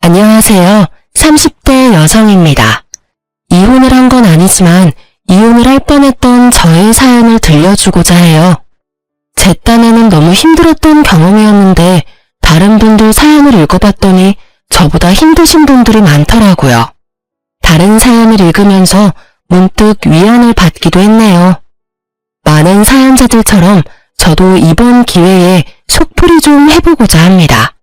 안녕하세요. 30대 여성입니다. 이혼을 한 건 아니지만 이혼을 할 뻔했던 저의 사연을 들려주고자 해요. 제 딴에는 너무 힘들었던 경험이었는데 다른 분들 사연을 읽어봤더니 저보다 힘드신 분들이 많더라고요. 다른 사연을 읽으면서 문득 위안을 받기도 했네요. 많은 사연자들처럼 저도 이번 기회에 속풀이 좀 해보고자 합니다.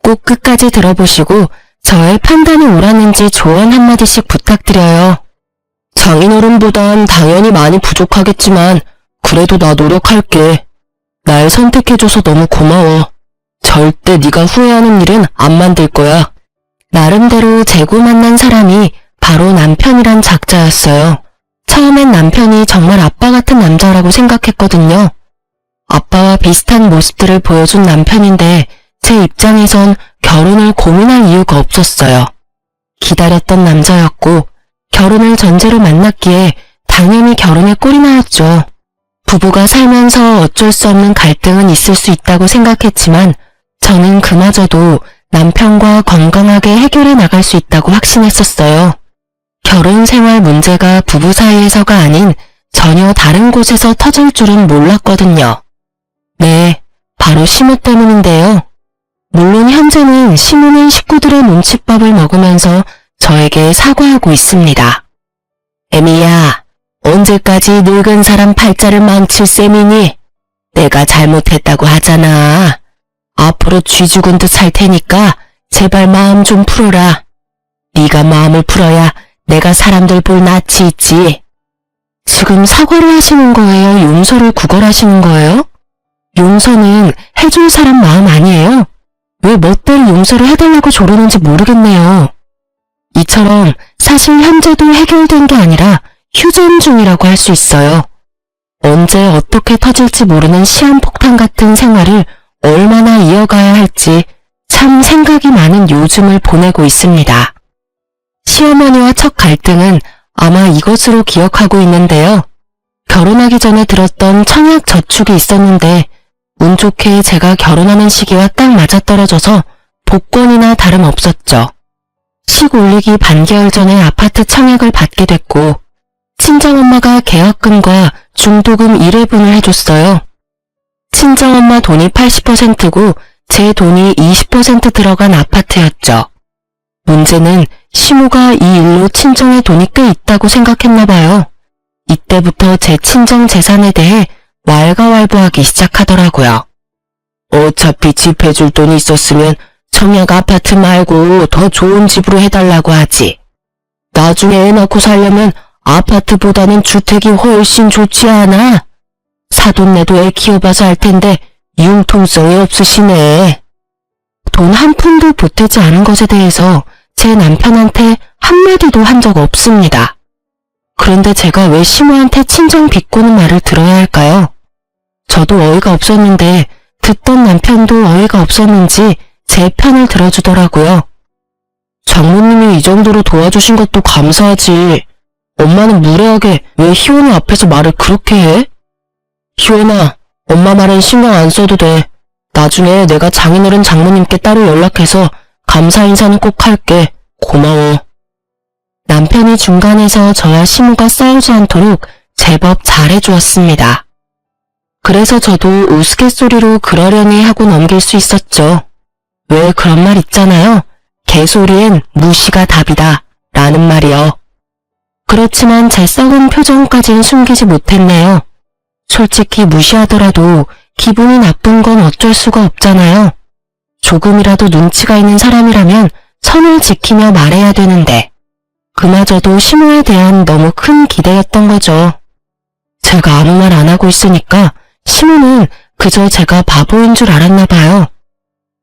꼭 끝까지 들어보시고 저의 판단이 옳았는지 조언 한마디씩 부탁드려요. 장인어른보단 당연히 많이 부족하겠지만 그래도 나 노력할게. 날 선택해줘서 너무 고마워. 절대 네가 후회하는 일은 안 만들 거야. 나름대로 재고 만난 사람이 바로 남편이란 작자였어요. 처음엔 남편이 정말 아빠 같은 남자라고 생각했거든요. 아빠와 비슷한 모습들을 보여준 남편인데 제 입장에선 결혼을 고민할 이유가 없었어요. 기다렸던 남자였고 결혼을 전제로 만났기에 당연히 결혼에 꼴이 나왔죠. 부부가 살면서 어쩔 수 없는 갈등은 있을 수 있다고 생각했지만 저는 그마저도 남편과 건강하게 해결해 나갈 수 있다고 확신했었어요. 결혼 생활 문제가 부부 사이에서가 아닌 전혀 다른 곳에서 터질 줄은 몰랐거든요. 네, 바로 시모 때문인데요. 물론 현재는 시모는 식구들의 눈칫밥을 먹으면서 저에게 사과하고 있습니다. 애미야, 언제까지 늙은 사람 팔자를 망칠 셈이니? 내가 잘못했다고 하잖아. 앞으로 쥐 죽은 듯 살 테니까 제발 마음 좀 풀어라. 네가 마음을 풀어야 내가 사람들 볼 낯이 있지. 지금 사과를 하시는 거예요? 용서를 구걸하시는 거예요? 용서는 해줄 사람 마음 아니에요? 왜 멋대로 용서를 해달라고 조르는지 모르겠네요. 이처럼 사실 현재도 해결된 게 아니라 휴전 중이라고 할 수 있어요. 언제 어떻게 터질지 모르는 시한폭탄 같은 생활을 얼마나 이어가야 할지 참 생각이 많은 요즘을 보내고 있습니다. 시어머니와 첫 갈등은 아마 이것으로 기억하고 있는데요. 결혼하기 전에 들었던 청약 저축이 있었는데 운 좋게 제가 결혼하는 시기와 딱 맞아떨어져서 복권이나 다름없었죠. 식 올리기 반개월 전에 아파트 청약을 받게 됐고 친정엄마가 계약금과 중도금 1회분을 해줬어요. 친정엄마 돈이 80%고 제 돈이 20% 들어간 아파트였죠. 문제는 시모가 이 일로 친정의 돈이 꽤 있다고 생각했나봐요. 이때부터 제 친정 재산에 대해 왈가왈부하기 시작하더라고요. 어차피 집 해줄 돈이 있었으면 청약 아파트 말고 더 좋은 집으로 해달라고 하지. 나중에 애 낳고 살려면 아파트보다는 주택이 훨씬 좋지 않아? 사돈 내도 애 키워봐서 할 텐데 융통성이 없으시네. 돈 한 푼도 보태지 않은 것에 대해서 제 남편한테 한마디도 한 적 없습니다. 그런데 제가 왜 시모한테 친정 비꼬는 말을 들어야 할까요? 저도 어이가 없었는데 듣던 남편도 어이가 없었는지 제 편을 들어주더라고요. 장모님이 이 정도로 도와주신 것도 감사하지. 엄마는 무례하게 왜 희원이 앞에서 말을 그렇게 해? 희원아, 엄마 말은 신경 안 써도 돼. 나중에 내가 장인어른 장모님께 따로 연락해서 감사 인사는 꼭 할게. 고마워. 남편이 중간에서 저와 시모가 싸우지 않도록 제법 잘해주었습니다. 그래서 저도 우스갯소리로 그러려니 하고 넘길 수 있었죠. 왜 그런 말 있잖아요. 개소리엔 무시가 답이다 라는 말이요. 그렇지만 제 썩은 표정까지는 숨기지 못했네요. 솔직히 무시하더라도 기분이 나쁜 건 어쩔 수가 없잖아요. 조금이라도 눈치가 있는 사람이라면 선을 지키며 말해야 되는데 그마저도 시모에 대한 너무 큰 기대였던 거죠. 제가 아무 말 안 하고 있으니까 시모는 그저 제가 바보인 줄 알았나 봐요.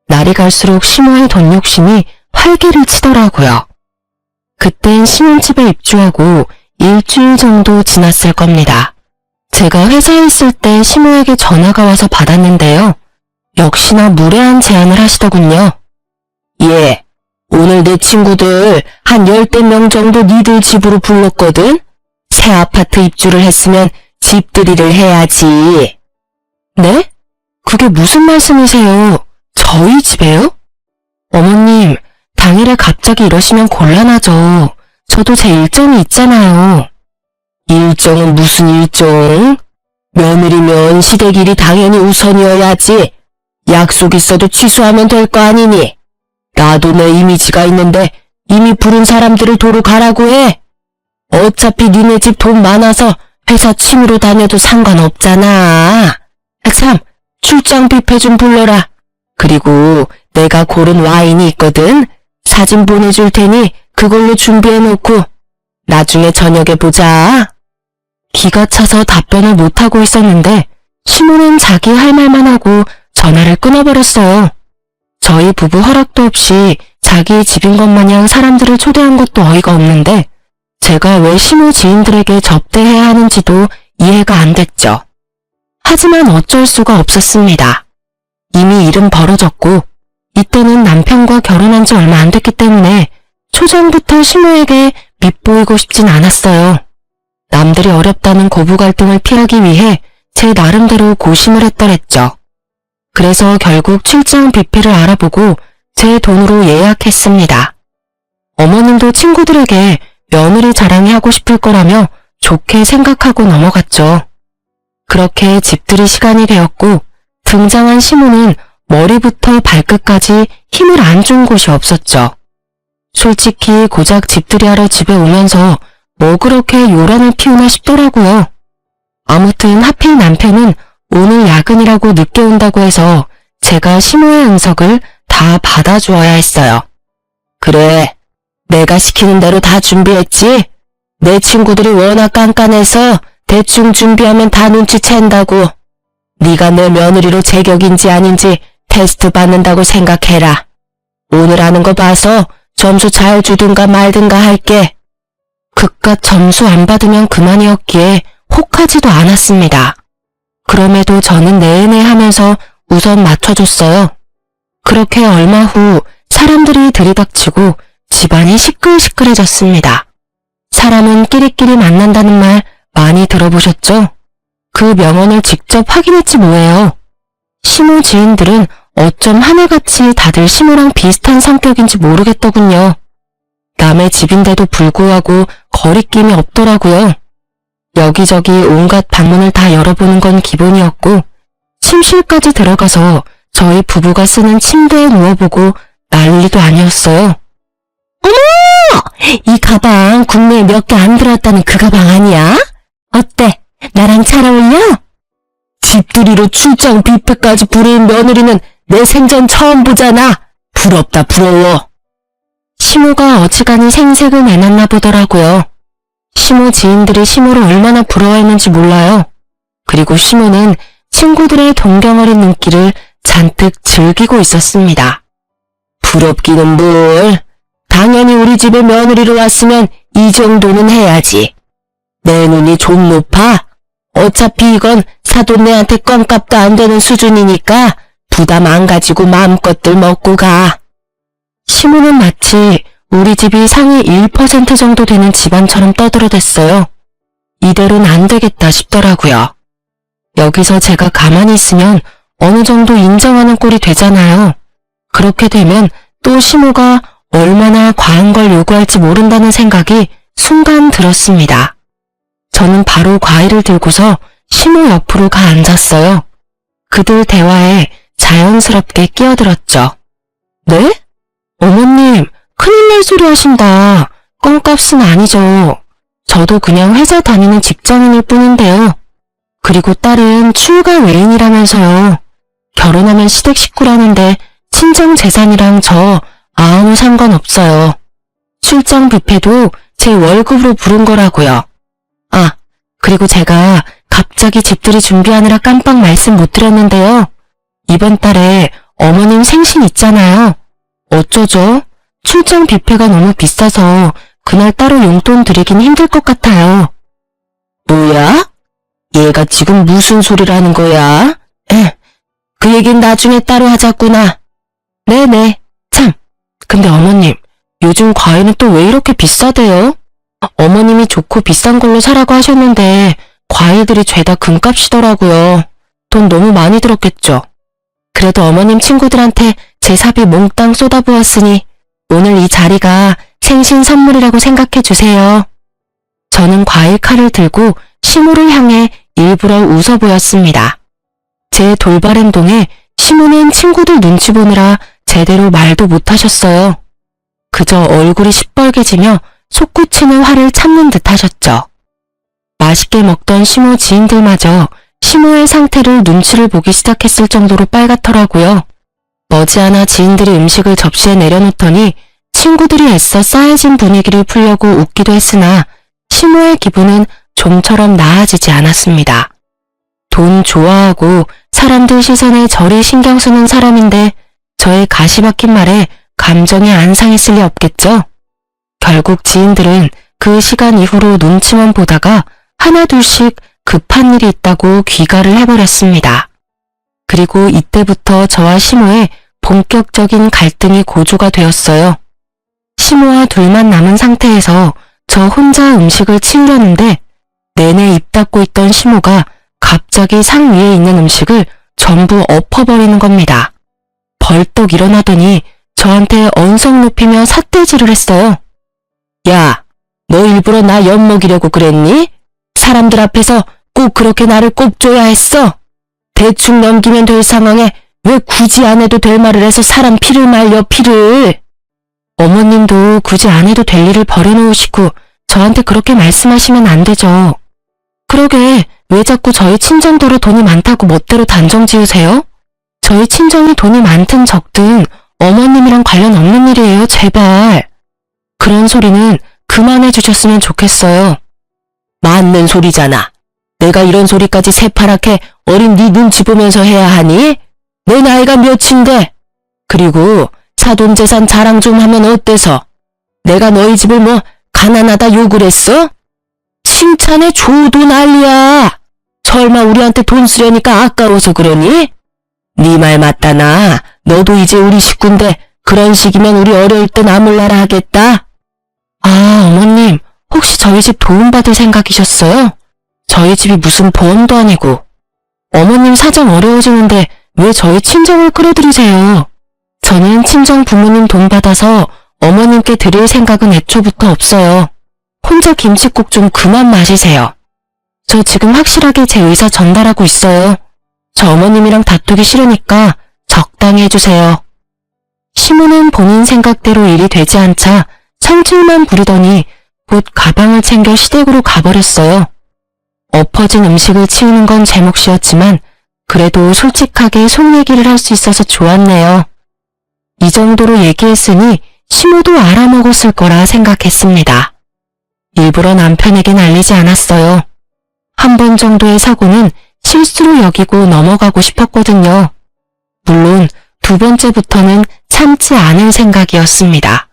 날이 갈수록 시모의 돈 욕심이 활개를 치더라고요. 그땐 신혼집에 입주하고 일주일 정도 지났을 겁니다. 제가 회사에 있을 때 시모에게 전화가 와서 받았는데요. 역시나 무례한 제안을 하시더군요. 예, 오늘 내 친구들 한 10대 명 정도 니들 집으로 불렀거든? 새 아파트 입주를 했으면 집들이를 해야지. 네? 그게 무슨 말씀이세요? 저희 집에요? 어머님, 당일에 갑자기 이러시면 곤란하죠. 저도 제 일정이 있잖아요. 일정은 무슨 일정? 며느리면 시댁 일이 당연히 우선이어야지. 약속 있어도 취소하면 될 거 아니니. 나도 내 이미지가 있는데 이미 부른 사람들을 도로 가라고 해. 어차피 니네 집 돈 많아서 회사 취미로 다녀도 상관없잖아. 참, 출장 뷔페 좀 불러라. 그리고 내가 고른 와인이 있거든. 사진 보내줄 테니 그걸로 준비해놓고 나중에 저녁에 보자. 기가 차서 답변을 못하고 있었는데 시모는 자기 할 말만 하고 전화를 끊어버렸어요. 저희 부부 허락도 없이 자기의 집인 것 마냥 사람들을 초대한 것도 어이가 없는데 제가 왜 시모 지인들에게 접대해야 하는지도 이해가 안 됐죠. 하지만 어쩔 수가 없었습니다. 이미 일은 벌어졌고 이때는 남편과 결혼한 지 얼마 안 됐기 때문에 초전부터 시모에게 밉보이고 싶진 않았어요. 남들이 어렵다는 고부 갈등을 피하기 위해 제 나름대로 고심을 했더랬죠. 그래서 결국 출장 뷔페를 알아보고 제 돈으로 예약했습니다. 어머님도 친구들에게 며느리 자랑이 하고 싶을 거라며 좋게 생각하고 넘어갔죠. 그렇게 집들이 시간이 되었고 등장한 시모는 머리부터 발끝까지 힘을 안 준 곳이 없었죠. 솔직히 고작 집들이 하러 집에 오면서 뭐 그렇게 요란을 피우나 싶더라고요. 아무튼 하필 남편은 오늘 야근이라고 늦게 온다고 해서 제가 시모의 응석을 다 받아주어야 했어요. 그래, 내가 시키는 대로 다 준비했지? 내 친구들이 워낙 깐깐해서 대충 준비하면 다 눈치챈다고. 네가 내 며느리로 제격인지 아닌지 테스트 받는다고 생각해라. 오늘 하는 거 봐서 점수 잘 주든가 말든가 할게. 그깟 점수 안 받으면 그만이었기에 혹하지도 않았습니다. 그럼에도 저는 내내 하면서 우선 맞춰줬어요. 그렇게 얼마 후 사람들이 들이닥치고 집안이 시끌시끌해졌습니다. 사람은 끼리끼리 만난다는 말 많이 들어보셨죠? 그 명언을 직접 확인했지 뭐예요. 시모 지인들은 어쩜 하늘같이 다들 시모랑 비슷한 성격인지 모르겠더군요. 남의 집인데도 불구하고 거리낌이 없더라고요. 여기저기 온갖 방문을 다 열어보는 건 기본이었고 침실까지 들어가서 저희 부부가 쓰는 침대에 누워보고 난리도 아니었어요. 어머! 이 가방 국내에 몇 개 안 들어왔다는 그 가방 아니야? 어때? 나랑 잘 어울려? 집들이로 출장 뷔페까지 부르는 며느리는 내 생전 처음 보잖아. 부럽다 부러워. 시모가 어지간히 생색을 내놨나 보더라고요. 시모 지인들이 시모를 얼마나 부러워했는지 몰라요. 그리고 시모는 친구들의 동경 어린 눈길을 잔뜩 즐기고 있었습니다. 부럽기는 뭘. 당연히 우리 집에 며느리로 왔으면 이 정도는 해야지. 내 눈이 좀 높아? 어차피 이건 사돈네한테 껌값도 안 되는 수준이니까 부담 안 가지고 마음껏들 먹고 가. 시모는 마치 우리 집이 상위 1% 정도 되는 집안처럼 떠들어댔어요. 이대로는 안 되겠다 싶더라고요. 여기서 제가 가만히 있으면 어느 정도 인정하는 꼴이 되잖아요. 그렇게 되면 또 시모가 얼마나 과한 걸 요구할지 모른다는 생각이 순간 들었습니다. 저는 바로 과일을 들고서 시모 옆으로 가 앉았어요. 그들 대화에 자연스럽게 끼어들었죠. 네? 어머님, 큰일 날 소리 하신다. 껌값은 아니죠. 저도 그냥 회사 다니는 직장인일 뿐인데요. 그리고 딸은 출가 외인이라면서요. 결혼하면 시댁 식구라는데 친정 재산이랑 저 아무 상관없어요. 출장 뷔페도 제 월급으로 부른 거라고요. 아, 그리고 제가 갑자기 집들이 준비하느라 깜빡 말씀 못 드렸는데요. 이번 달에 어머님 생신 있잖아요. 어쩌죠? 출장 뷔페가 너무 비싸서 그날 따로 용돈 드리긴 힘들 것 같아요. 뭐야? 얘가 지금 무슨 소리를 하는 거야? 그 얘긴 나중에 따로 하자꾸나. 네네. 참, 근데 어머님, 요즘 과일은 또 왜 이렇게 비싸대요? 어머님이 좋고 비싼 걸로 사라고 하셨는데 과일들이 죄다 금값이더라고요. 돈 너무 많이 들었겠죠. 그래도 어머님 친구들한테 제 사비 몽땅 쏟아부었으니 오늘 이 자리가 생신 선물이라고 생각해 주세요. 저는 과일 칼을 들고 시모를 향해 일부러 웃어 보였습니다. 제 돌발 행동에 시모는 친구들 눈치 보느라 제대로 말도 못하셨어요. 그저 얼굴이 시뻘개지며 솟구치는 화를 참는 듯 하셨죠. 맛있게 먹던 시모 지인들마저 시모의 상태를 눈치를 보기 시작했을 정도로 빨갛더라고요. 머지않아 지인들이 음식을 접시에 내려놓더니 친구들이 애써 싸해진 분위기를 풀려고 웃기도 했으나 시모의 기분은 좀처럼 나아지지 않았습니다. 돈 좋아하고 사람들 시선에 저리 신경 쓰는 사람인데 저의 가시박힌 말에 감정이 안 상했을 리 없겠죠? 결국 지인들은 그 시간 이후로 눈치만 보다가 하나둘씩 급한 일이 있다고 귀가를 해버렸습니다. 그리고 이때부터 저와 시모의 본격적인 갈등이 고조가 되었어요. 시모와 둘만 남은 상태에서 저 혼자 음식을 치우려는데 내내 입 닫고 있던 시모가 갑자기 상 위에 있는 음식을 전부 엎어버리는 겁니다. 벌떡 일어나더니 저한테 언성 높이며 삿대질을 했어요. 야, 너 일부러 나 엿먹이려고 그랬니? 사람들 앞에서 꼭 그렇게 나를 꼽줘야 했어? 대충 넘기면 될 상황에 왜 굳이 안 해도 될 말을 해서 사람 피를 말려, 피를. 어머님도 굳이 안 해도 될 일을 버려놓으시고 저한테 그렇게 말씀하시면 안 되죠. 그러게 왜 자꾸 저희 친정들이 돈이 많다고 멋대로 단정 지으세요? 저희 친정이 돈이 많든 적든 어머님이랑 관련 없는 일이에요, 제발. 그런 소리는 그만해 주셨으면 좋겠어요. 맞는 소리잖아. 내가 이런 소리까지 새파랗게 어린 네 눈치 보면서 해야 하니? 내 나이가 몇인데? 그리고 사돈재산 자랑 좀 하면 어때서? 내가 너희 집을 뭐 가난하다 욕을 했어? 칭찬해 줘도 난리야. 설마 우리한테 돈 쓰려니까 아까워서 그러니? 네 말 맞다나. 너도 이제 우리 식구인데 그런 식이면 우리 어려울 때 나몰라라 하겠다. 아, 어머님, 혹시 저희 집 도움받을 생각이셨어요? 저희 집이 무슨 보험도 아니고. 어머님 사정 어려워지는데 왜 저희 친정을 끌어들이세요? 저는 친정 부모님 돈 받아서 어머님께 드릴 생각은 애초부터 없어요. 혼자 김칫국 좀 그만 마시세요. 저 지금 확실하게 제 의사 전달하고 있어요. 저 어머님이랑 다투기 싫으니까 적당히 해주세요. 시모는 본인 생각대로 일이 되지 않자 성질만 부리더니 곧 가방을 챙겨 시댁으로 가버렸어요. 엎어진 음식을 치우는 건 제 몫이었지만 그래도 솔직하게 속 얘기를 할 수 있어서 좋았네요. 이 정도로 얘기했으니 시모도 알아먹었을 거라 생각했습니다. 일부러 남편에겐 알리지 않았어요. 한 번 정도의 사고는 실수로 여기고 넘어가고 싶었거든요. 물론 두 번째부터는 참지 않을 생각이었습니다.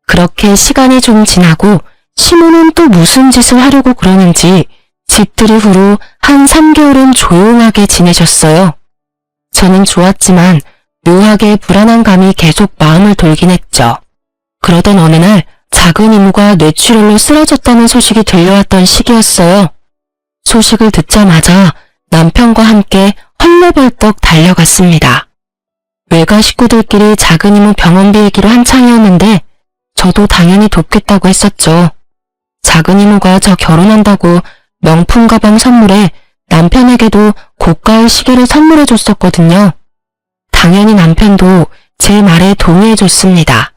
그렇게 시간이 좀 지나고 시모는 또 무슨 짓을 하려고 그러는지 집들이 후로 한 3개월은 조용하게 지내셨어요. 저는 좋았지만 묘하게 불안한 감이 계속 마음을 돌긴 했죠. 그러던 어느 날 작은 이모가 뇌출혈로 쓰러졌다는 소식이 들려왔던 시기였어요. 소식을 듣자마자 남편과 함께 헐레벌떡 달려갔습니다. 외가 식구들끼리 작은 이모 병원비 얘기로 한창이었는데 저도 당연히 돕겠다고 했었죠. 작은 이모가 저 결혼한다고 명품 가방 선물에 남편에게도 고가의 시계를 선물해 줬었거든요. 당연히 남편도 제 말에 동의해 줬습니다.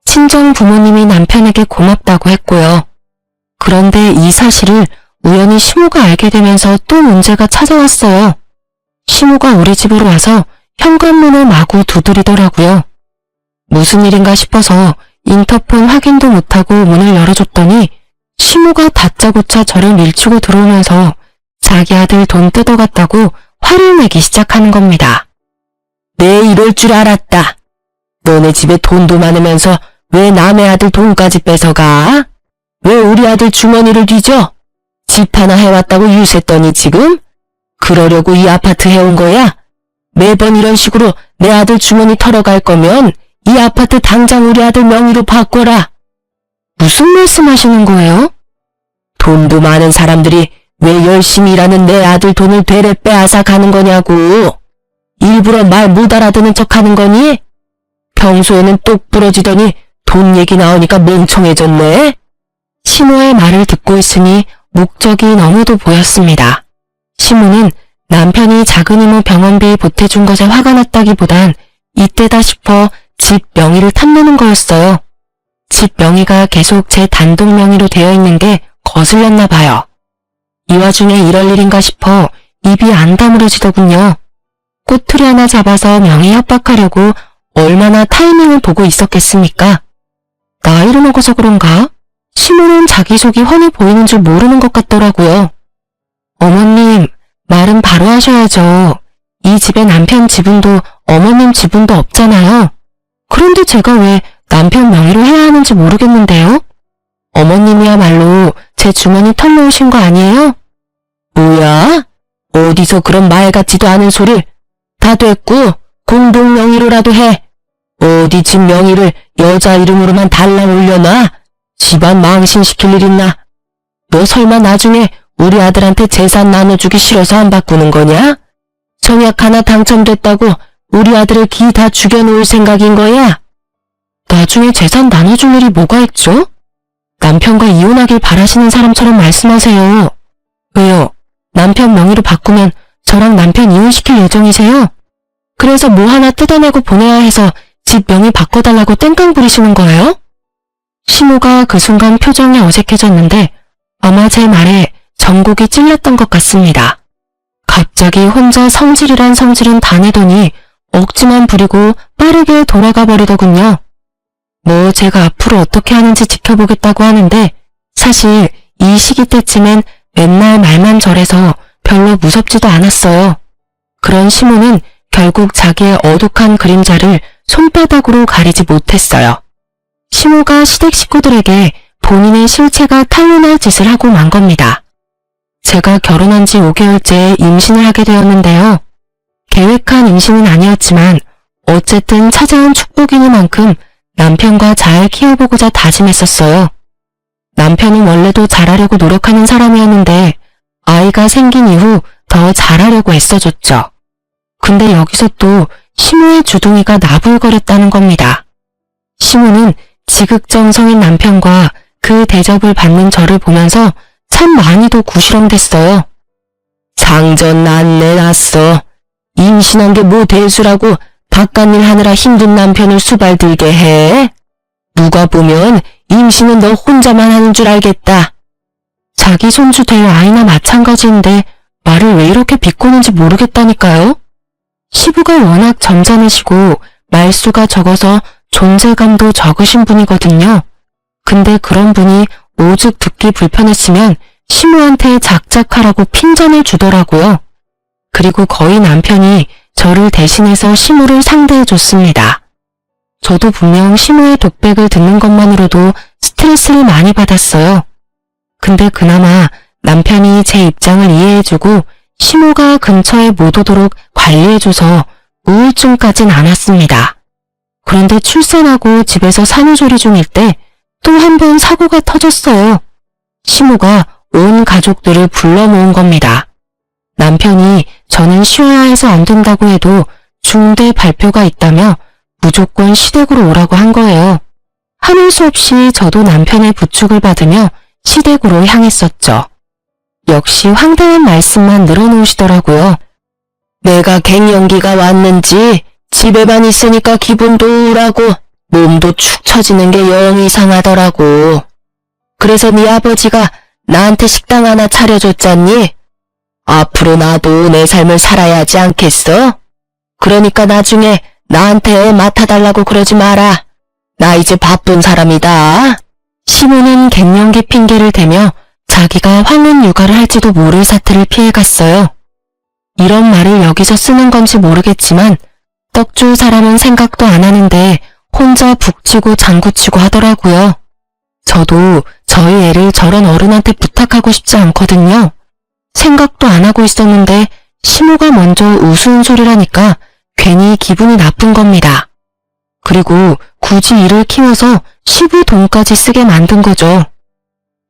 친정 부모님이 남편에게 고맙다고 했고요. 그런데 이 사실을 우연히 시모가 알게 되면서 또 문제가 찾아왔어요. 시모가 우리 집으로 와서 현관문을 마구 두드리더라고요. 무슨 일인가 싶어서 인터폰 확인도 못하고 문을 열어줬더니 시모가 다짜고짜 저를 밀치고 들어오면서 자기 아들 돈 뜯어갔다고 화를 내기 시작하는 겁니다. 내 이럴 줄 알았다. 너네 집에 돈도 많으면서 왜 남의 아들 돈까지 뺏어가? 왜 우리 아들 주머니를 뒤져? 집 하나 해왔다고 유세했더니 지금? 그러려고 이 아파트 해온 거야? 매번 이런 식으로 내 아들 주머니 털어갈 거면 이 아파트 당장 우리 아들 명의로 바꿔라. 무슨 말씀하시는 거예요? 돈도 많은 사람들이 왜 열심히 일하는 내 아들 돈을 되레 빼앗아 가는 거냐고. 일부러 말 못 알아듣는 척 하는 거니? 평소에는 똑 부러지더니 돈 얘기 나오니까 멍청해졌네. 시모의 말을 듣고 있으니 목적이 너무도 보였습니다. 시모는 남편이 작은 이모 병원비 보태준 것에 화가 났다기보단 이때다 싶어 집 명의를 탐내는 거였어요. 집 명의가 계속 제 단독 명의로 되어 있는 게 거슬렸나 봐요. 이 와중에 이럴 일인가 싶어 입이 안 다물어지더군요. 꼬투리 하나 잡아서 명의 협박하려고 얼마나 타이밍을 보고 있었겠습니까? 나이를 먹어서 그런가? 시모는 자기 속이 훤히 보이는 줄 모르는 것 같더라고요. 어머님, 말은 바로 하셔야죠. 이 집에 남편 지분도 어머님 지분도 없잖아요. 그런데 제가 왜 남편 명의로 해야 하는지 모르겠는데요? 어머님이야말로 제 주머니 털려오신 거 아니에요? 뭐야? 어디서 그런 말 같지도 않은 소리를. 다 됐고 공동 명의로라도 해. 어디 집 명의를 여자 이름으로만 달라 올려놔? 집안 망신시킬 일 있나? 너 설마 나중에 우리 아들한테 재산 나눠주기 싫어서 안 바꾸는 거냐? 청약 하나 당첨됐다고 우리 아들을 기 다 죽여놓을 생각인 거야? 나중에 재산 나눠줄 일이 뭐가 있죠? 남편과 이혼하길 바라시는 사람처럼 말씀하세요. 왜요? 남편 명의로 바꾸면 저랑 남편 이혼시킬 예정이세요? 그래서 뭐 하나 뜯어내고 보내야 해서 집 명의 바꿔달라고 땡깡 부리시는 거예요? 시모가 그 순간 표정이 어색해졌는데 아마 제 말에 전곡이 찔렸던 것 같습니다. 갑자기 혼자 성질이란 성질은 다 내더니 억지만 부리고 빠르게 돌아가 버리더군요. 뭐 제가 앞으로 어떻게 하는지 지켜보겠다고 하는데 사실 이 시기 때쯤엔 맨날 말만 저래서 별로 무섭지도 않았어요. 그런 시모는 결국 자기의 어둑한 그림자를 손바닥으로 가리지 못했어요. 시모가 시댁 식구들에게 본인의 실체가 탄로날 짓을 하고 만 겁니다. 제가 결혼한 지 5개월째 임신을 하게 되었는데요. 계획한 임신은 아니었지만 어쨌든 찾아온 축복이니만큼 남편과 잘 키워보고자 다짐했었어요. 남편은 원래도 잘하려고 노력하는 사람이었는데 아이가 생긴 이후 더 잘하려고 애써줬죠. 근데 여기서 또 시모의 주둥이가 나불거렸다는 겁니다. 시모는 지극정성인 남편과 그 대접을 받는 저를 보면서 참 많이도 구시렁댔어요. 장전 난내 났어. 임신한 게 뭐 대수라고 바깥일 하느라 힘든 남편을 수발들게 해. 누가 보면 임신은 너 혼자만 하는 줄 알겠다. 자기 손주 될 아이나 마찬가지인데 말을 왜 이렇게 비꼬는지 모르겠다니까요. 시부가 워낙 점잖으시고 말수가 적어서 존재감도 적으신 분이거든요. 근데 그런 분이 오죽 듣기 불편했으면 시모한테 작작하라고 핀잔을 주더라고요. 그리고 거의 남편이 저를 대신해서 시모를 상대해줬습니다. 저도 분명 시모의 독백을 듣는 것만으로도 스트레스를 많이 받았어요. 근데 그나마 남편이 제 입장을 이해해주고 시모가 근처에 못 오도록 관리해줘서 우울증까진 않았습니다. 그런데 출산하고 집에서 산후조리 중일 때 또 한 번 사고가 터졌어요. 시모가 온 가족들을 불러 모은 겁니다. 남편이 저는 쉬어야 해서 안 된다고 해도 중대 발표가 있다며 무조건 시댁으로 오라고 한 거예요. 하는 수 없이 저도 남편의 부축을 받으며 시댁으로 향했었죠. 역시 황당한 말씀만 늘어놓으시더라고요. 내가 갱년기가 왔는지 집에만 있으니까 기분도 우울하고 몸도 축 처지는 게 영 이상하더라고. 그래서 네 아버지가 나한테 식당 하나 차려줬잖니? 앞으로 나도 내 삶을 살아야 하지 않겠어? 그러니까 나중에 나한테 맡아달라고 그러지 마라. 나 이제 바쁜 사람이다. 시모는 갱년기 핑계를 대며 자기가 황혼 육아를 할지도 모를 사태를 피해갔어요. 이런 말을 여기서 쓰는 건지 모르겠지만 떡줄 사람은 생각도 안 하는데 혼자 북치고 장구치고 하더라고요. 저도 저희 애를 저런 어른한테 부탁하고 싶지 않거든요. 생각도 안 하고 있었는데 시모가 먼저 우스운 소리라니까 괜히 기분이 나쁜 겁니다. 그리고 굳이 이를 키워서 시부 돈까지 쓰게 만든 거죠.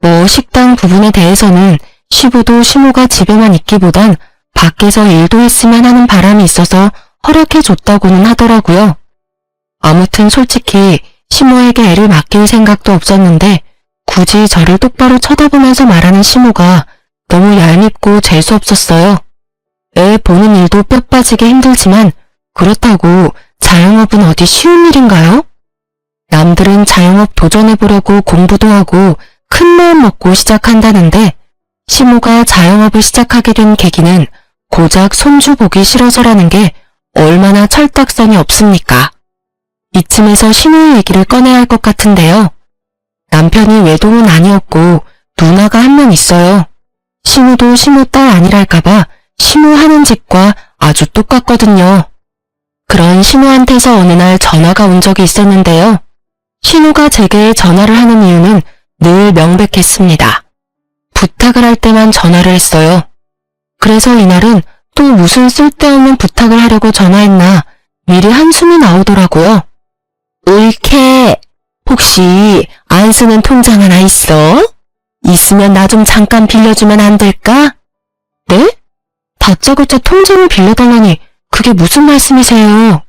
뭐 식당 부분에 대해서는 시부도 시모가 집에만 있기보단 밖에서 일도 했으면 하는 바람이 있어서 허락해줬다고는 하더라고요. 아무튼 솔직히 시모에게 애를 맡길 생각도 없었는데 굳이 저를 똑바로 쳐다보면서 말하는 시모가 너무 얄밉고 재수없었어요. 애 보는 일도 뼈 빠지게 힘들지만 그렇다고 자영업은 어디 쉬운 일인가요? 남들은 자영업 도전해보려고 공부도 하고 큰 마음 먹고 시작한다는데 시모가 자영업을 시작하게 된 계기는 고작 손주 보기 싫어서라는 게 얼마나 철딱선이 없습니까? 이쯤에서 시모의 얘기를 꺼내야 할 것 같은데요. 남편이 외동은 아니었고 누나가 한 명 있어요. 시모도 시모 딸 아니랄까봐 시모 하는 짓과 아주 똑같거든요. 그런 시모한테서 어느 날 전화가 온 적이 있었는데요. 시모가 제게 전화를 하는 이유는 늘 명백했습니다. 부탁을 할 때만 전화를 했어요. 그래서 이날은 또 무슨 쓸데없는 부탁을 하려고 전화했나 미리 한숨이 나오더라고요. 울케, 혹시 안 쓰는 통장 하나 있어? 있으면 나 좀 잠깐 빌려주면 안 될까? 네? 다짜고짜 통장을 빌려달라니 그게 무슨 말씀이세요?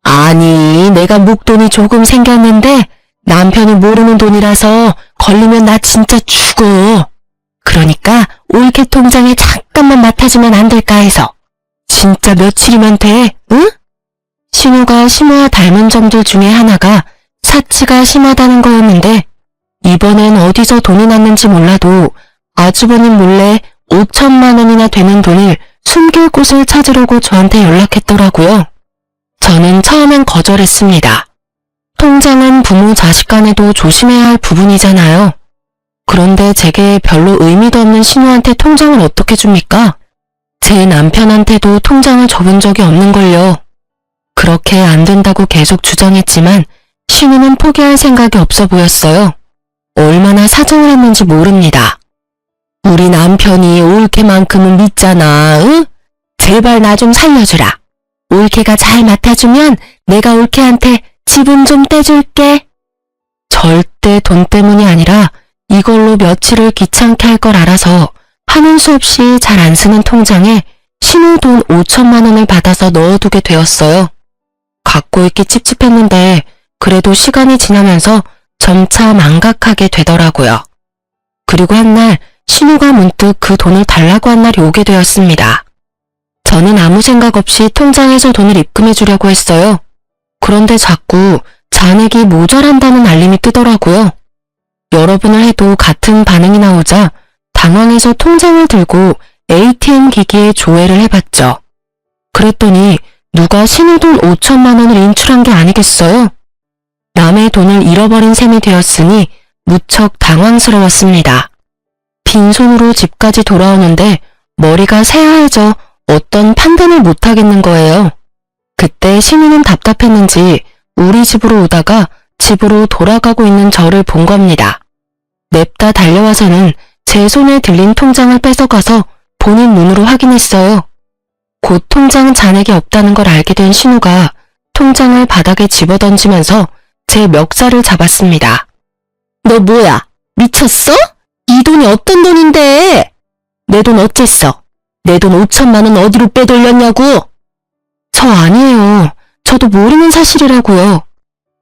아니, 내가 목돈이 조금 생겼는데 남편이 모르는 돈이라서 걸리면 나 진짜 죽어. 그러니까 올케 통장에 잠깐만 맡아주면 안 될까 해서. 진짜 며칠이면 돼, 응? 신우가 시모와 닮은 점들 중에 하나가 사치가 심하다는 거였는데 이번엔 어디서 돈이 났는지 몰라도 아주버님 몰래 5천만 원이나 되는 돈을 숨길 곳을 찾으려고 저한테 연락했더라고요. 저는 처음엔 거절했습니다. 통장은 부모 자식 간에도 조심해야 할 부분이잖아요. 그런데 제게 별로 의미도 없는 신우한테 통장을 어떻게 줍니까? 제 남편한테도 통장을 줘본 적이 없는걸요. 그렇게 안 된다고 계속 주장했지만 신우는 포기할 생각이 없어 보였어요. 얼마나 사정을 했는지 모릅니다. 우리 남편이 올케만큼은 믿잖아, 응? 제발 나 좀 살려주라. 올케가 잘 맡아주면 내가 올케한테 지분 좀 떼줄게. 절대 돈 때문이 아니라 이걸로 며칠을 귀찮게 할 걸 알아서 하는 수 없이 잘 안 쓰는 통장에 신우 돈 5천만 원을 받아서 넣어두게 되었어요. 갖고 있기 찝찝했는데 그래도 시간이 지나면서 점차 망각하게 되더라고요. 그리고 한날 신우가 문득 그 돈을 달라고 한 날이 오게 되었습니다. 저는 아무 생각 없이 통장에서 돈을 입금해 주려고 했어요. 그런데 자꾸 잔액이 모자란다는 알림이 뜨더라고요. 여러 번을 해도 같은 반응이 나오자 당황해서 통장을 들고 ATM 기기에 조회를 해봤죠. 그랬더니 누가 신우 돈 5천만 원을 인출한 게 아니겠어요? 남의 돈을 잃어버린 셈이 되었으니 무척 당황스러웠습니다. 빈손으로 집까지 돌아오는데 머리가 새하얘져 어떤 판단을 못하겠는 거예요. 그때 신우는 답답했는지 우리 집으로 오다가 집으로 돌아가고 있는 저를 본 겁니다. 냅다 달려와서는 제 손에 들린 통장을 뺏어가서 본인 눈으로 확인했어요. 곧 통장 잔액이 없다는 걸 알게 된 신우가 통장을 바닥에 집어던지면서 제 멱살을 잡았습니다. 너 뭐야? 미쳤어? 이 돈이 어떤 돈인데? 내 돈 어쨌어? 내 돈 5천만 원 어디로 빼돌렸냐고? 저 아니에요. 저도 모르는 사실이라고요.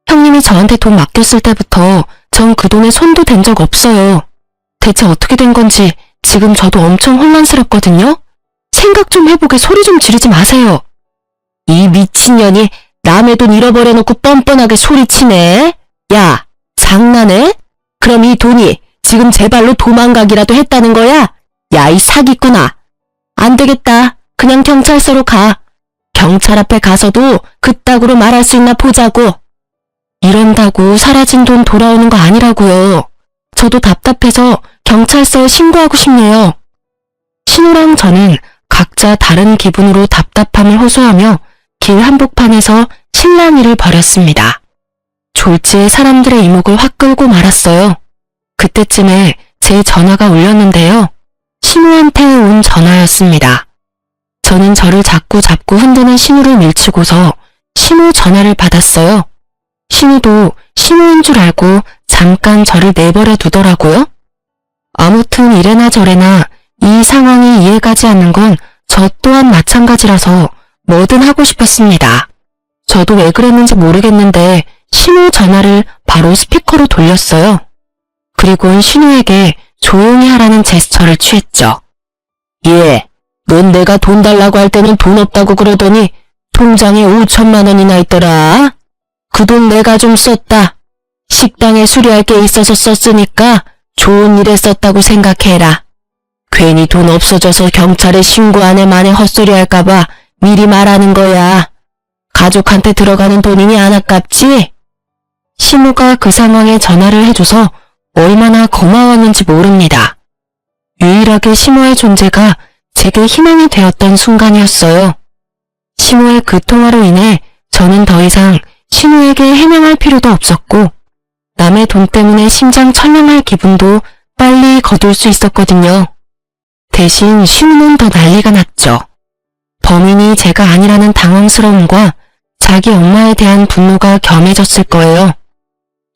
형님이 저한테 돈 맡겼을 때부터 전 그 돈에 손도 댄 적 없어요. 대체 어떻게 된 건지 지금 저도 엄청 혼란스럽거든요. 생각 좀 해보게 소리 좀 지르지 마세요. 이 미친년이 남의 돈 잃어버려놓고 뻔뻔하게 소리치네. 야, 장난해? 그럼 이 돈이 지금 제 발로 도망가기라도 했다는 거야? 야, 이 사기꾼아. 안 되겠다. 그냥 경찰서로 가. 경찰 앞에 가서도 그따구로 말할 수 있나 보자고. 이런다고 사라진 돈 돌아오는 거 아니라고요. 저도 답답해서 경찰서에 신고하고 싶네요. 신우랑 저는 각자 다른 기분으로 답답함을 호소하며 길 한복판에서 실랑이를 벌였습니다. 졸지에 사람들의 이목을 확 끌고 말았어요. 그때쯤에 제 전화가 울렸는데요. 신우한테 온 전화였습니다. 저는 저를 자꾸 잡고 흔드는 신우를 밀치고서 신우 전화를 받았어요. 신우도 신우인 줄 알고 잠깐 저를 내버려 두더라고요. 아무튼 이래나 저래나 이 상황이 이해가지 않는 건 저 또한 마찬가지라서 뭐든 하고 싶었습니다. 저도 왜 그랬는지 모르겠는데 신우 전화를 바로 스피커로 돌렸어요. 그리고는 신우에게 조용히 하라는 제스처를 취했죠. 예, 넌 내가 돈 달라고 할 때는 돈 없다고 그러더니 통장에 5천만 원이나 있더라. 그 돈 내가 좀 썼다. 식당에 수리할 게 있어서 썼으니까 좋은 일에 썼다고 생각해라. 괜히 돈 없어져서 경찰에 신고 안 해 만에 헛소리 할까봐 미리 말하는 거야. 가족한테 들어가는 돈이니 안 아깝지? 신우가 그 상황에 전화를 해줘서 얼마나 고마웠는지 모릅니다. 유일하게 신우의 존재가 제게 희망이 되었던 순간이었어요. 신우의 그 통화로 인해 저는 더 이상 신우에게 해명할 필요도 없었고 남의 돈 때문에 심장 철렁할 기분도 빨리 거둘 수 있었거든요. 대신 신우는 더 난리가 났죠. 범인이 제가 아니라는 당황스러움과 자기 엄마에 대한 분노가 겸해졌을 거예요.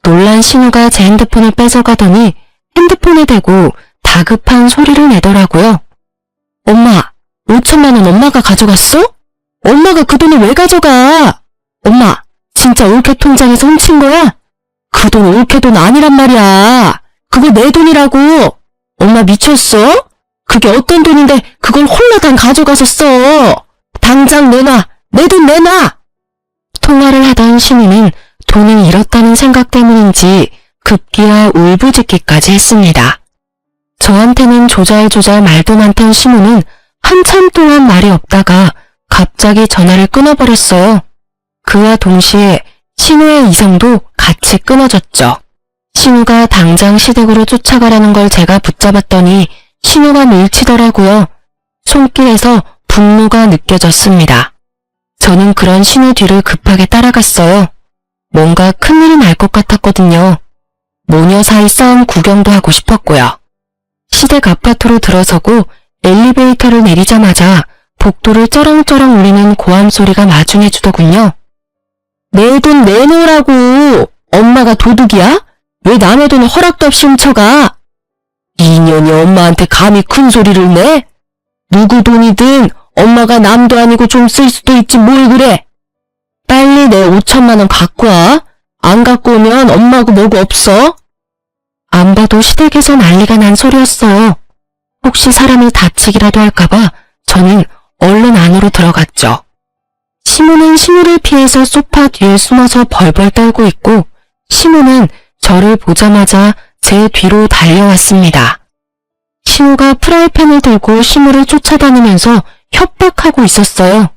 놀란 신우가 제 핸드폰을 뺏어가더니 핸드폰에 대고 다급한 소리를 내더라고요. 엄마, 5천만 원 엄마가 가져갔어? 엄마가 그 돈을 왜 가져가? 엄마, 진짜 올케 통장에서 훔친 거야? 그 돈 올케 돈 아니란 말이야. 그거 내 돈이라고. 엄마 미쳤어? 그게 어떤 돈인데 그걸 홀라당 가져가서 써. 당장 내놔. 내 돈 내놔. 통화를 하던 신우는 돈을 잃었다는 생각 때문인지 급기야 울부짖기까지 했습니다. 저한테는 조잘조잘 말도 많던 신우는 한참 동안 말이 없다가 갑자기 전화를 끊어버렸어요. 그와 동시에 신우의 이성도 같이 끊어졌죠. 신우가 당장 시댁으로 쫓아가라는 걸 제가 붙잡았더니 신우가 밀치더라고요. 손길에서 분노가 느껴졌습니다. 저는 그런 신우 뒤를 급하게 따라갔어요. 뭔가 큰일이 날 것 같았거든요. 모녀 사이 싸움 구경도 하고 싶었고요. 시댁 아파트로 들어서고 엘리베이터를 내리자마자 복도를 쩌렁쩌렁 울리는 고함 소리가 마중해주더군요. 내 돈 내놓으라고. 엄마가 도둑이야? 왜 남의 돈을 허락도 없이 훔쳐가? 이년이 엄마한테 감히 큰 소리를 내? 누구 돈이든 엄마가 남도 아니고 좀 쓸 수도 있지 뭘 그래. 빨리 내 5천만 원 갖고 와. 안 갖고 오면 엄마고 뭐고 없어. 안 봐도 시댁에서 난리가 난 소리였어요. 혹시 사람이 다치기라도 할까봐 저는 얼른 안으로 들어갔죠. 시모는 신우를 피해서 소파 뒤에 숨어서 벌벌 떨고 있고 신우는 저를 보자마자 제 뒤로 달려왔습니다. 신우가 프라이팬을 들고 시모를 쫓아다니면서 협박하고 있었어요.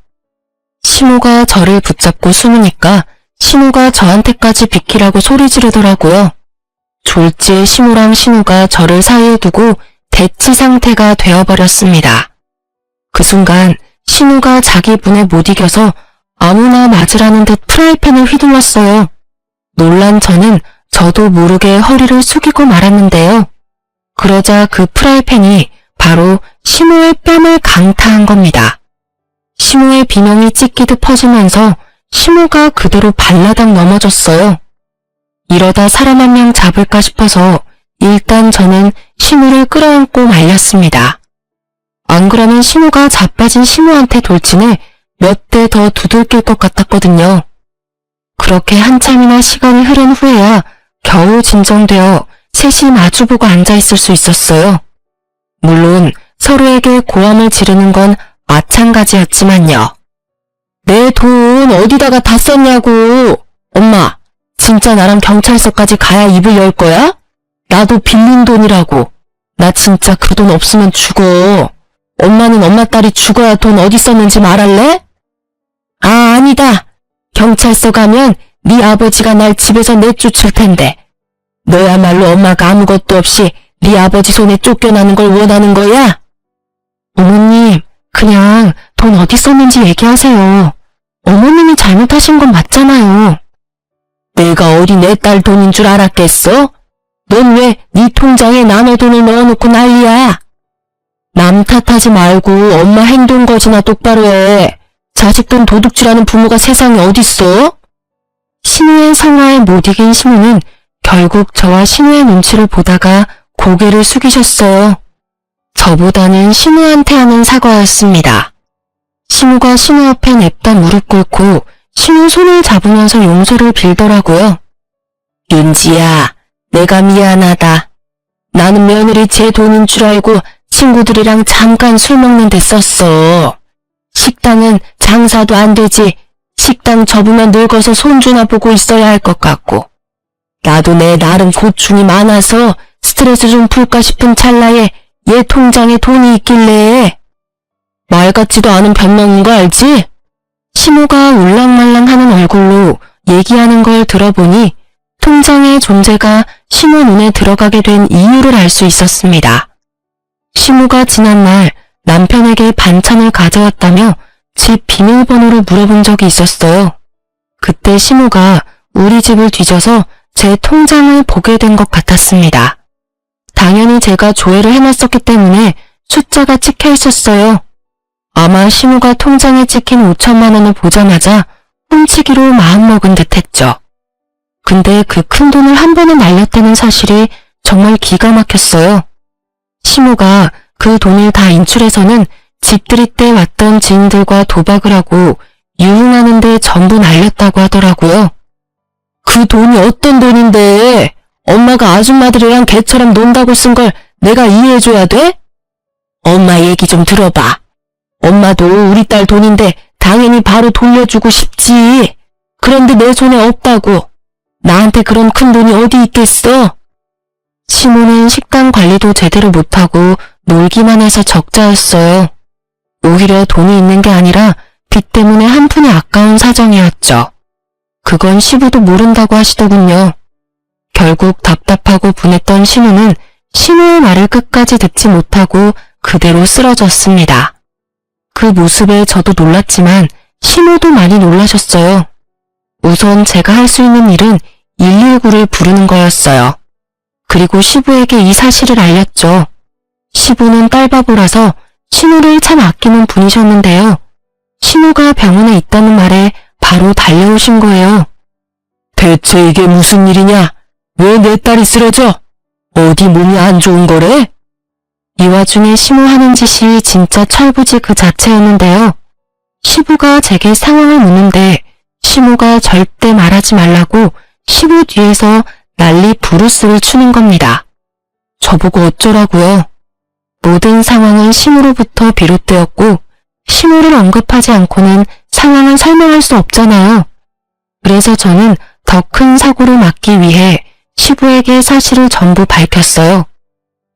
시모가 저를 붙잡고 숨으니까 신우가 저한테까지 비키라고 소리 지르더라고요. 졸지에 시모랑 신우가 저를 사이에 두고 대치 상태가 되어버렸습니다. 그 순간 신우가 자기 분에 못 이겨서 아무나 맞으라는 듯 프라이팬을 휘둘렀어요. 놀란 저는 저도 모르게 허리를 숙이고 말았는데요. 그러자 그 프라이팬이 바로 시모의 뺨을 강타한 겁니다. 시모의 비명이 찢기듯 퍼지면서 시모가 그대로 발라당 넘어졌어요. 이러다 사람 한 명 잡을까 싶어서 일단 저는 시모를 끌어안고 말렸습니다. 안 그러면 시모가 자빠진 시모한테 돌진해 몇 대 더 두들길 것 같았거든요. 그렇게 한참이나 시간이 흐른 후에야 겨우 진정되어 셋이 마주보고 앉아있을 수 있었어요. 물론 서로에게 고함을 지르는 건 마찬가지였지만요. 내 돈 어디다가 다 썼냐고. 엄마, 진짜 나랑 경찰서까지 가야 입을 열 거야? 나도 빌린 돈이라고. 나 진짜 그 돈 없으면 죽어. 엄마는 엄마 딸이 죽어야 돈 어디 썼는지 말할래? 아, 아니다. 경찰서 가면 네 아버지가 날 집에서 내쫓을 텐데. 너야말로 엄마가 아무것도 없이 네 아버지 손에 쫓겨나는 걸 원하는 거야? 어머님, 그냥 돈 어디 썼는지 얘기하세요. 어머님이 잘못하신 건 맞잖아요. 내가 어디 내 딸 돈인 줄 알았겠어? 넌 왜 네 통장에 남의 돈을 넣어놓고 난리야? 남 탓하지 말고 엄마 행동 거지나 똑바로 해. 자식 돈 도둑질하는 부모가 세상에 어딨어? 신우의 성화에 못 이긴 신우는 결국 저와 신우의 눈치를 보다가 고개를 숙이셨어요. 저보다는 신우한테 하는 사과였습니다. 신우가 신우 앞에 냅다 무릎 꿇고 신우 손을 잡으면서 용서를 빌더라고요. 윤지야, 내가 미안하다. 나는 며느리 제 돈인 줄 알고 친구들이랑 잠깐 술 먹는 데 썼어. 식당은 장사도 안 되지. 식당 접으면 늙어서 손주나 보고 있어야 할 것 같고. 나도 내 나름 고충이 많아서 스트레스 좀 풀까 싶은 찰나에 얘 통장에 돈이 있길래. 말 같지도 않은 변명인 거 알지? 신우가 울랑말랑하는 얼굴로 얘기하는 걸 들어보니 통장의 존재가 신우 눈에 들어가게 된 이유를 알 수 있었습니다. 신우가 지난날 남편에게 반찬을 가져왔다며 집 비밀번호를 물어본 적이 있었어요. 그때 신우가 우리 집을 뒤져서 제 통장을 보게 된 것 같았습니다. 당연히 제가 조회를 해놨었기 때문에 숫자가 찍혀 있었어요. 아마 신우가 통장에 찍힌 5천만 원을 보자마자 훔치기로 마음먹은 듯 했죠. 근데 그 큰 돈을 한 번에 날렸다는 사실이 정말 기가 막혔어요. 신우가 그 돈을 다 인출해서는 집들이 때 왔던 지인들과 도박을 하고 유흥하는데 전부 날렸다고 하더라고요. 그 돈이 어떤 돈인데 엄마가 아줌마들이랑 개처럼 논다고 쓴 걸 내가 이해해줘야 돼? 엄마 얘기 좀 들어봐. 엄마도 우리 딸 돈인데 당연히 바로 돌려주고 싶지. 그런데 내 손에 없다고. 나한테 그런 큰 돈이 어디 있겠어? 신우는 식당 관리도 제대로 못하고 놀기만 해서 적자였어요. 오히려 돈이 있는 게 아니라 빚 때문에 한 푼이 아까운 사정이었죠. 그건 시부도 모른다고 하시더군요. 결국 답답하고 분했던 신우는 신우의 말을 끝까지 듣지 못하고 그대로 쓰러졌습니다. 그 모습에 저도 놀랐지만 신우도 많이 놀라셨어요. 우선 제가 할 수 있는 일은 119를 부르는 거였어요. 그리고 시부에게 이 사실을 알렸죠. 시부는 딸바보라서 신우를 참 아끼는 분이셨는데요. 신우가 병원에 있다는 말에 바로 달려오신 거예요. 대체 이게 무슨 일이냐? 왜 내 딸이 쓰러져? 어디 몸이 안 좋은 거래? 이 와중에 시부 하는 짓이 진짜 철부지 그 자체였는데요. 시부가 제게 상황을 묻는데 시부가 절대 말하지 말라고 시부 뒤에서 난리 부르스를 추는 겁니다. 저보고 어쩌라고요? 모든 상황은 시부로부터 비롯되었고 시부를 언급하지 않고는 상황을 설명할 수 없잖아요. 그래서 저는 더 큰 사고를 막기 위해 시부에게 사실을 전부 밝혔어요.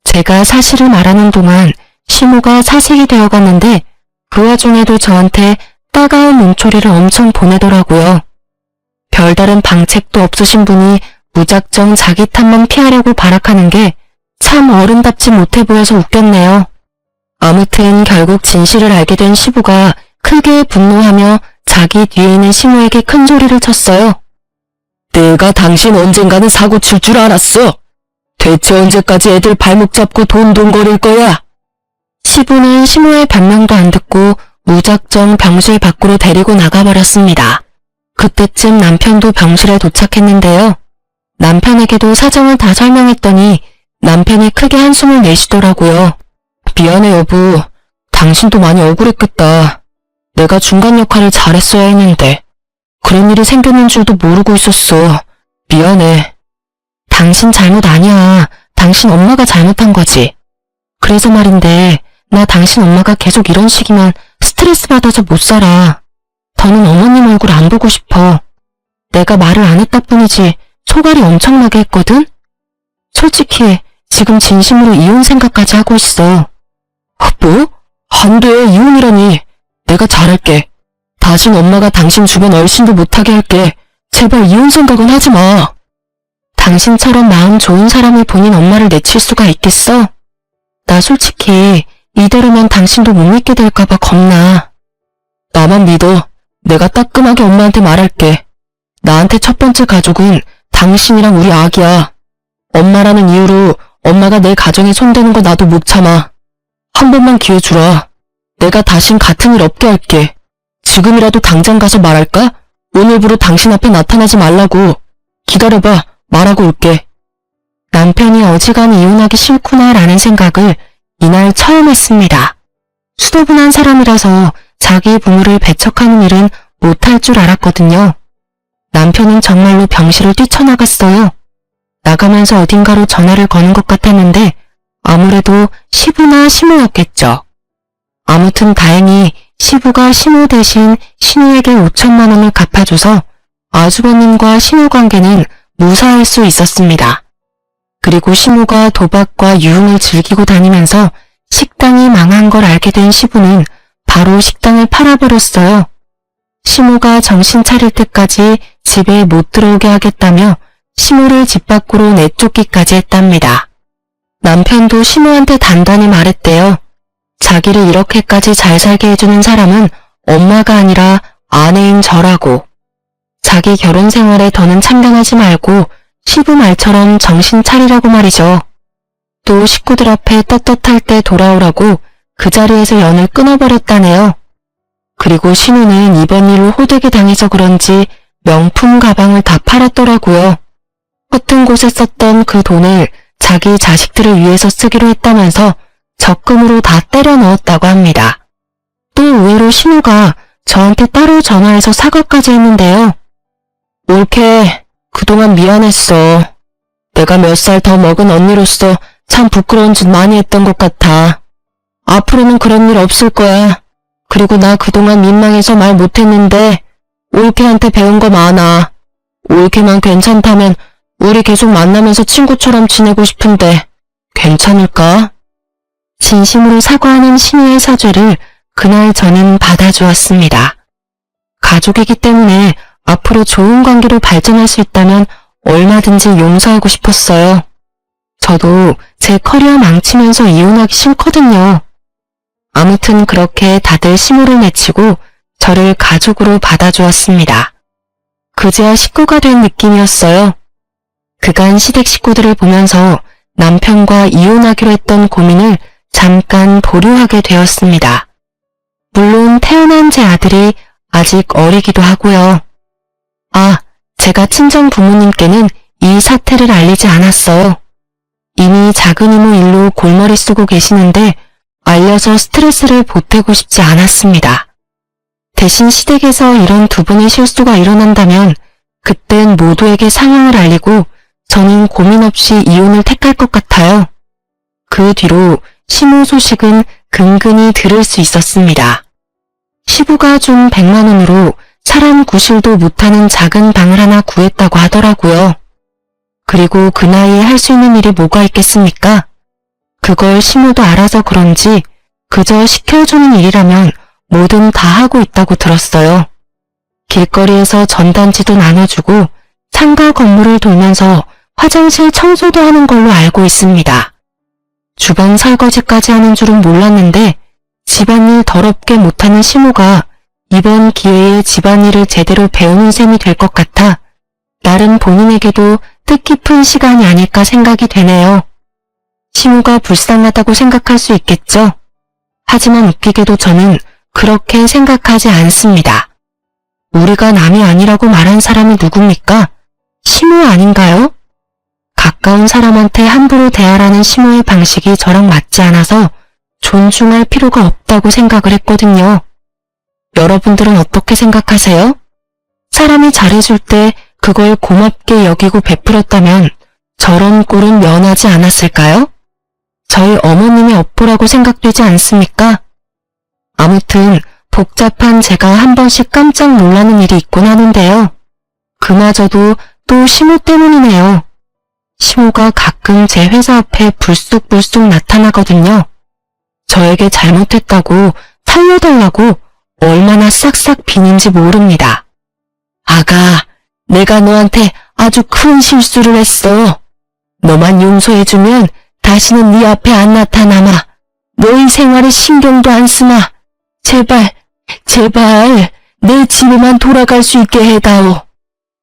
제가 사실을 말하는 동안 시부가 사색이 되어갔는데 그 와중에도 저한테 따가운 눈초리를 엄청 보내더라고요. 별다른 방책도 없으신 분이 무작정 자기 탓만 피하려고 발악하는 게 참 어른답지 못해 보여서 웃겼네요. 아무튼 결국 진실을 알게 된 시부가 크게 분노하며 자기 뒤에 있는 시부에게 큰 소리를 쳤어요. 내가 당신 언젠가는 사고 칠 줄 알았어. 대체 언제까지 애들 발목 잡고 돈돈거릴 거야? 시부는 시부의 변명도 안 듣고 무작정 병실 밖으로 데리고 나가버렸습니다. 그때쯤 남편도 병실에 도착했는데요. 남편에게도 사정을 다 설명했더니 남편이 크게 한숨을 내쉬더라고요. 미안해 여보. 당신도 많이 억울했겠다. 내가 중간 역할을 잘했어야 했는데 그런 일이 생겼는 줄도 모르고 있었어. 미안해. 당신 잘못 아니야. 당신 엄마가 잘못한 거지. 그래서 말인데 나 당신 엄마가 계속 이런 식이면 스트레스 받아서 못 살아. 더는 어머님 얼굴 안 보고 싶어. 내가 말을 안 했다 뿐이지 소갈이 엄청나게 했거든? 솔직히 지금 진심으로 이혼 생각까지 하고 있어. 뭐? 안 돼. 이혼이라니. 내가 잘할게. 다신 엄마가 당신 주변 얼씬도 못하게 할게. 제발 이혼 생각은 하지 마. 당신처럼 마음 좋은 사람이 본인 엄마를 내칠 수가 있겠어? 나 솔직히 이대로면 당신도 못 믿게 될까봐 겁나. 나만 믿어. 내가 따끔하게 엄마한테 말할게. 나한테 첫 번째 가족은 당신이랑 우리 아기야. 엄마라는 이유로 엄마가 내 가정에 손대는 거 나도 못 참아. 한 번만 기회 주라. 내가 다신 같은 일 없게 할게. 지금이라도 당장 가서 말할까? 오늘부로 당신 앞에 나타나지 말라고. 기다려봐. 말하고 올게. 남편이 어지간히 이혼하기 싫구나 라는 생각을 이날 처음 했습니다. 수도분한 사람이라서 자기 부모를 배척하는 일은 못할 줄 알았거든요. 남편은 정말로 병실을 뛰쳐나갔어요. 나가면서 어딘가로 전화를 거는 것 같았는데 아무래도 시부나 시모였겠죠. 아무튼 다행히 시부가 시모 대신 신우에게 5천만 원을 갚아줘서 아주버님과 신우 관계는 무사할 수 있었습니다. 그리고 시모가 도박과 유흥을 즐기고 다니면서 식당이 망한 걸 알게 된 시부는 바로 식당을 팔아버렸어요. 시모가 정신 차릴 때까지 집에 못 들어오게 하겠다며 시모를 집 밖으로 내쫓기까지 했답니다. 남편도 시모한테 단단히 말했대요. 자기를 이렇게까지 잘 살게 해주는 사람은 엄마가 아니라 아내인 저라고. 자기 결혼 생활에 더는 참견하지 말고 시부 말처럼 정신 차리라고 말이죠. 또 식구들 앞에 떳떳할 때 돌아오라고 그 자리에서 연을 끊어버렸다네요. 그리고 신우는 이번 일로 호되게 당해서 그런지 명품 가방을 다 팔았더라고요. 허튼 곳에 썼던 그 돈을 자기 자식들을 위해서 쓰기로 했다면서 적금으로 다 때려 넣었다고 합니다. 또 의외로 신우가 저한테 따로 전화해서 사과까지 했는데요. 올케, 그동안 미안했어. 내가 몇 살 더 먹은 언니로서 참 부끄러운 짓 많이 했던 것 같아. 앞으로는 그런 일 없을 거야. 그리고 나 그동안 민망해서 말 못했는데 올케한테 배운 거 많아. 올케만 괜찮다면 우리 계속 만나면서 친구처럼 지내고 싶은데 괜찮을까? 진심으로 사과하는 신우의 사죄를 그날 저는 받아주었습니다. 가족이기 때문에 앞으로 좋은 관계로 발전할 수 있다면 얼마든지 용서하고 싶었어요. 저도 제 커리어 망치면서 이혼하기 싫거든요. 아무튼 그렇게 다들 시모를 내치고 저를 가족으로 받아주었습니다. 그제야 식구가 된 느낌이었어요. 그간 시댁 식구들을 보면서 남편과 이혼하기로 했던 고민을 잠깐 보류하게 되었습니다. 물론 태어난 제 아들이 아직 어리기도 하고요. 아, 제가 친정 부모님께는 이 사태를 알리지 않았어요. 이미 작은 이모 일로 골머리 쓰고 계시는데 알려서 스트레스를 보태고 싶지 않았습니다. 대신 시댁에서 이런 두 번의 실수가 일어난다면 그땐 모두에게 상황을 알리고 저는 고민 없이 이혼을 택할 것 같아요. 그 뒤로 시모 소식은 근근히 들을 수 있었습니다. 시부가 준 100만 원으로 사람 구실도 못하는 작은 방을 하나 구했다고 하더라고요. 그리고 그 나이에 할 수 있는 일이 뭐가 있겠습니까? 그걸 시모도 알아서 그런지 그저 시켜주는 일이라면 뭐든 다 하고 있다고 들었어요. 길거리에서 전단지도 나눠주고 상가 건물을 돌면서 화장실 청소도 하는 걸로 알고 있습니다. 주방 설거지까지 하는 줄은 몰랐는데 집안일 더럽게 못하는 시모가 이번 기회에 집안일을 제대로 배우는 셈이 될 것 같아 나름 본인에게도 뜻깊은 시간이 아닐까 생각이 되네요. 시모가 불쌍하다고 생각할 수 있겠죠? 하지만 웃기게도 저는 그렇게 생각하지 않습니다. 우리가 남이 아니라고 말한 사람이 누굽니까? 시모 아닌가요? 가까운 사람한테 함부로 대하라는 시모의 방식이 저랑 맞지 않아서 존중할 필요가 없다고 생각을 했거든요. 여러분들은 어떻게 생각하세요? 사람이 잘해줄 때 그걸 고맙게 여기고 베풀었다면 저런 꼴은 면하지 않았을까요? 저희 어머님의 업보라고 생각되지 않습니까? 아무튼 복잡한 제가 한 번씩 깜짝 놀라는 일이 있곤 하는데요. 그마저도 또 시모 때문이네요. 시모가 가끔 제 회사 앞에 불쑥불쑥 나타나거든요. 저에게 잘못했다고 살려달라고 얼마나 싹싹 비는지 모릅니다. 아가, 내가 너한테 아주 큰 실수를 했어. 너만 용서해주면 다시는 네 앞에 안 나타나마. 너희 생활에 신경도 안 쓰마. 제발, 제발 내 집에만 돌아갈 수 있게 해다오.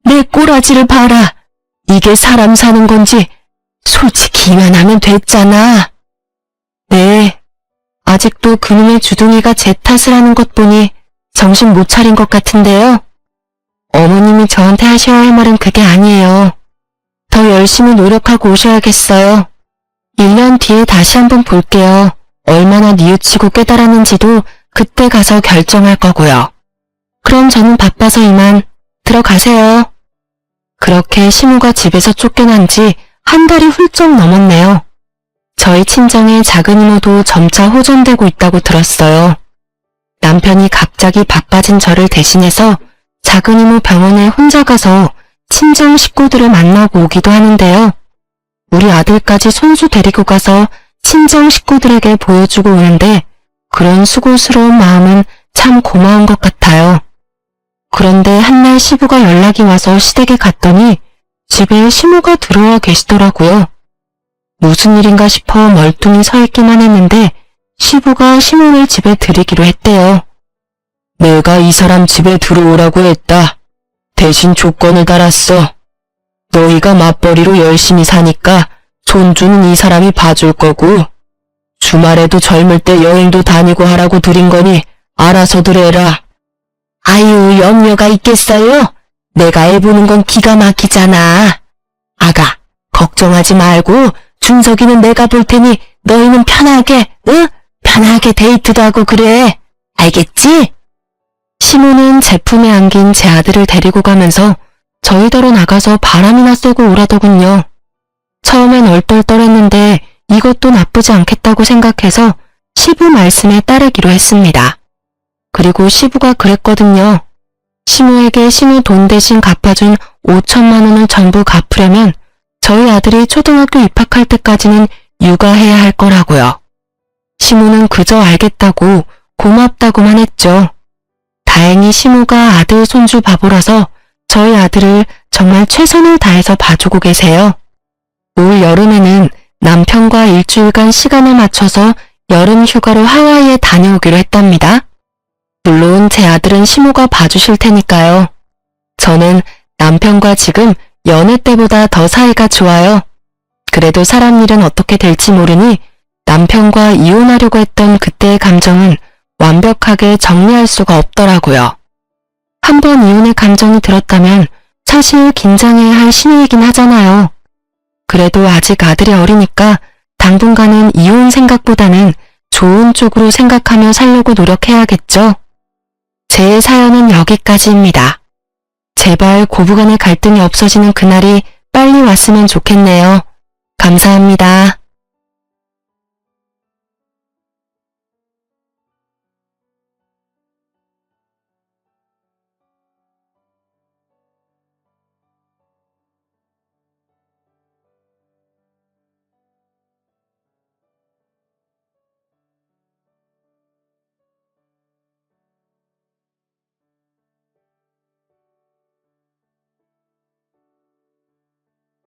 내 꼬라지를 봐라. 이게 사람 사는 건지 솔직히 이만하면 됐잖아. 네, 아직도 그놈의 주둥이가 제 탓을 하는 것 보니 정신 못 차린 것 같은데요. 어머님이 저한테 하셔야 할 말은 그게 아니에요. 더 열심히 노력하고 오셔야겠어요. 1년 뒤에 다시 한번 볼게요. 얼마나 뉘우치고 깨달았는지도 그때 가서 결정할 거고요. 그럼 저는 바빠서 이만 들어가세요. 그렇게 시모가 집에서 쫓겨난 지 한 달이 훌쩍 넘었네요. 저희 친정의 작은 이모도 점차 호전되고 있다고 들었어요. 남편이 갑자기 바빠진 저를 대신해서 작은 이모 병원에 혼자 가서 친정 식구들을 만나고 오기도 하는데요. 우리 아들까지 손수 데리고 가서 친정 식구들에게 보여주고 오는데 그런 수고스러운 마음은 참 고마운 것 같아요. 그런데 한날 시부가 연락이 와서 시댁에 갔더니 집에 시모가 들어와 계시더라고요. 무슨 일인가 싶어 멀뚱히 서 있기만 했는데 시부가 시모를 집에 들이기로 했대요. 내가 이 사람 집에 들어오라고 했다. 대신 조건을 달았어. 너희가 맞벌이로 열심히 사니까 손주는 이 사람이 봐줄 거고 주말에도 젊을 때 여행도 다니고 하라고 드린 거니 알아서들 해라. 아유, 염려가 있겠어요? 내가 애 보는 건 기가 막히잖아. 아가, 걱정하지 말고 준석이는 내가 볼 테니 너희는 편하게, 응? 편하게 데이트도 하고 그래. 알겠지? 시모는 제 품에 안긴 제 아들을 데리고 가면서 저희더러 나가서 바람이나 쐬고 오라더군요. 처음엔 얼떨떨했는데 이것도 나쁘지 않겠다고 생각해서 시부 말씀에 따르기로 했습니다. 그리고 시부가 그랬거든요. 시모에게 시모 돈 대신 갚아준 5천만 원을 전부 갚으려면 저희 아들이 초등학교 입학할 때까지는 육아해야 할 거라고요. 시모는 그저 알겠다고 고맙다고만 했죠. 다행히 시모가 아들 손주 바보라서 저희 아들을 정말 최선을 다해서 봐주고 계세요. 올 여름에는 남편과 일주일간 시간을 맞춰서 여름 휴가로 하와이에 다녀오기로 했답니다. 물론 제 아들은 시모가 봐주실 테니까요. 저는 남편과 지금 연애 때보다 더 사이가 좋아요. 그래도 사람 일은 어떻게 될지 모르니 남편과 이혼하려고 했던 그때의 감정은 완벽하게 정리할 수가 없더라고요. 한번 이혼의 감정이 들었다면 사실 긴장해야 할 신호이긴 하잖아요. 그래도 아직 아들이 어리니까 당분간은 이혼 생각보다는 좋은 쪽으로 생각하며 살려고 노력해야겠죠. 제 사연은 여기까지입니다. 제발 고부간의 갈등이 없어지는 그날이 빨리 왔으면 좋겠네요. 감사합니다.